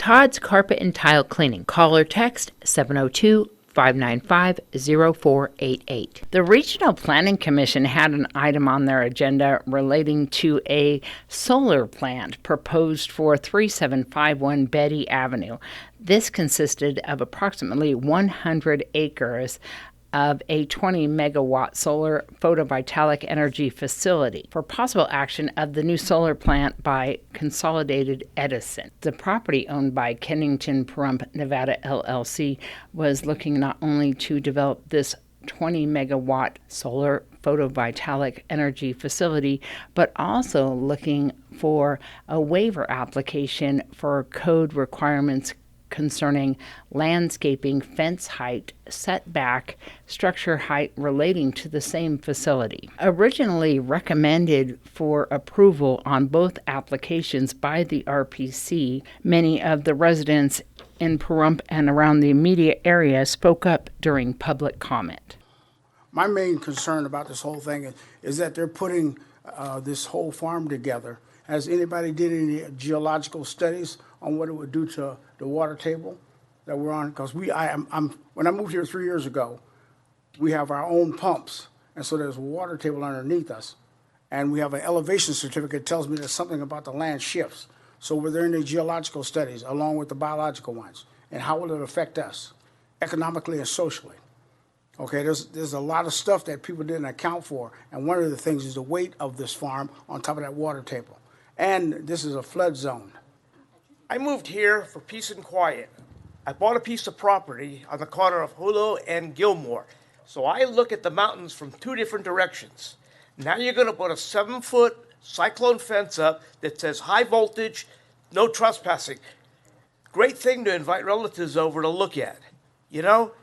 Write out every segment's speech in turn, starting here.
Todd's Carpet and Tile Cleaning. Call or text 702-595-0488. The Regional Planning Commission had an item on their agenda relating to a solar plant proposed for 3751 Betty Avenue. This consisted of approximately 100 acres of a 20 megawatt solar photovoltaic energy facility for possible action of the new solar plant by Consolidated Edison. The property owned by Kennington Pahrump, Nevada LLC was looking not only to develop this 20 megawatt solar photovoltaic energy facility, but also looking for a waiver application for code requirements concerning landscaping, fence height, setback, structure height relating to the same facility. Originally recommended for approval on both applications by the RPC, many of the residents in Pahrump and around the immediate area spoke up during public comment. My main concern about this whole thing is that they're putting this whole farm together. Has anybody did any geological studies on what it would do to the water table that we're on? Because when I moved here 3 years ago, we have our own pumps, and so there's a water table underneath us, and we have an elevation certificate that tells me that something about the land shifts. So were there any geological studies along with the biological ones, and how will it affect us economically and socially? Okay, there's a lot of stuff that people didn't account for, and one of the things is the weight of this farm on top of that water table. And this is a flood zone. I moved here for peace and quiet. I bought a piece of property on the corner of Hulu and Gilmore. So I look at the mountains from two different directions. Now you're going to put a 7-foot cyclone fence up that says high voltage, no trespassing. Great thing to invite relatives over to look at, you know?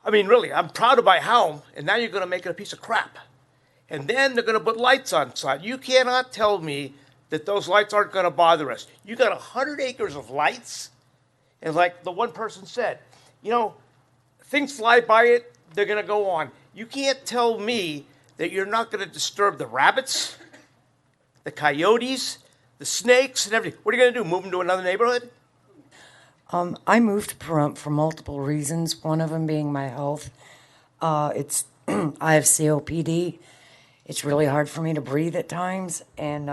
I mean, really, I'm proud of my home, and now you're going to make it a piece of crap. And then they're going to put lights on side. You cannot tell me that those lights aren't going to bother us. You got 100 acres of lights, and like the one person said, you know, things fly by it, they're going to go on. You can't tell me that you're not going to disturb the rabbits, the coyotes, the snakes, and everything. What are you going to do, move them to another neighborhood? I moved to Pahrump for multiple reasons, one of them being my health. I have COPD. It's really hard for me to breathe at times, and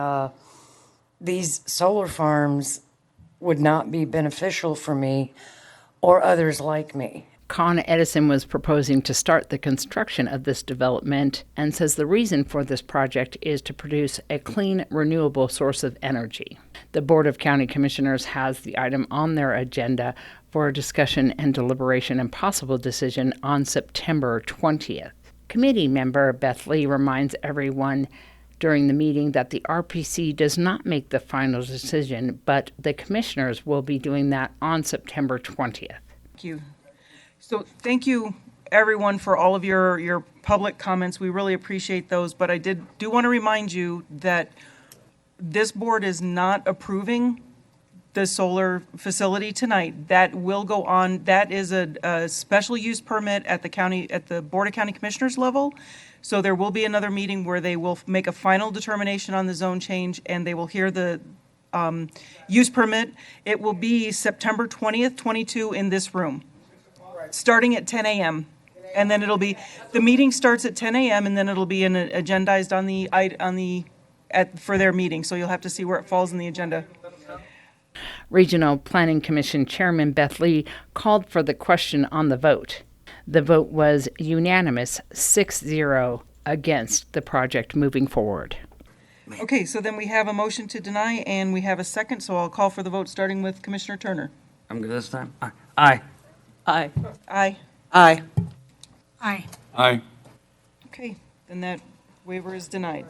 these solar farms would not be beneficial for me or others like me. Con Edison was proposing to start the construction of this development and says the reason for this project is to produce a clean, renewable source of energy. The Board of County Commissioners has the item on their agenda for discussion and deliberation and possible decision on September 20th. Committee member Beth Lee reminds everyone during the meeting that the RPC does not make the final decision, but the commissioners will be doing that on September 20th. Thank you. So thank you, everyone, for all of your public comments. We really appreciate those, but I do want to remind you that this board is not approving the solar facility tonight. That will go on. That is a special use permit at the Board of County Commissioners level. So there will be another meeting where they will make a final determination on the zone change, and they will hear the use permit. It will be September 20th, 22 in this room, starting at 10 a.m. And then the meeting starts at 10 a.m. and then it'll be agendized for their meeting. So you'll have to see where it falls in the agenda. Regional Planning Commission Chairman Beth Lee called for the question on the vote. The vote was unanimous, 6-0 against the project moving forward. Okay, so then we have a motion to deny and we have a second, so I'll call for the vote starting with Commissioner Turner. I'm good this time. Aye. Aye. Aye. Aye. Aye. Aye. Okay, then that waiver is denied.